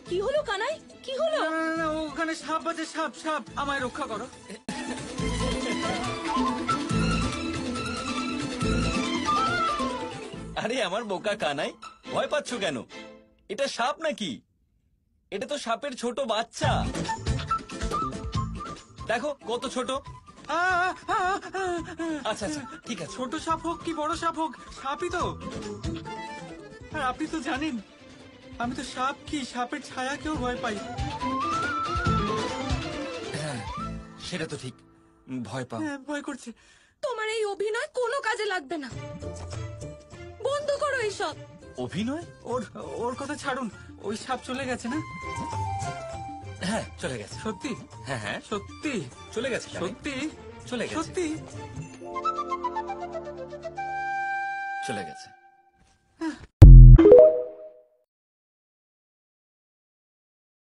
কি হলো কানাই, কি হলো? ওখানে সাপ আছে, সাপ সাপ, আমায় রক্ষা করো। আরে আমার বোকা কানাই, ভয় পাচ্ছ কেন? এটা সাপ নাকি? এটা তো সাপের ছোট বাচ্চা। দেখো কত ছোট। আচ্ছা আচ্ছা ঠিক আছে। ছোট সাপ হোক কি বড় সাপ হোক, সাপই তো। আর আপনি তো জানেন আমি তো সাপ কি সাপের ছায়াকেও ভয় পাই। হ্যাঁ সেটা তো ঠিক, ভয় পাও। হ্যাঁ, ভয় করছে। তোমার এই অভিনয় কোনো কাজে লাগবে না, বন্ধ করো এইসব। অভিনয়? ওর ওর কথা ছাড়ুন, ওই সাপ চলে গেছে না? হ্যাঁ চলে গেছে। সত্যি? হ্যাঁ হ্যাঁ সত্যি? চলে গেছে। সত্যি? চলে গেছে। সত্যি? চলে গেছে।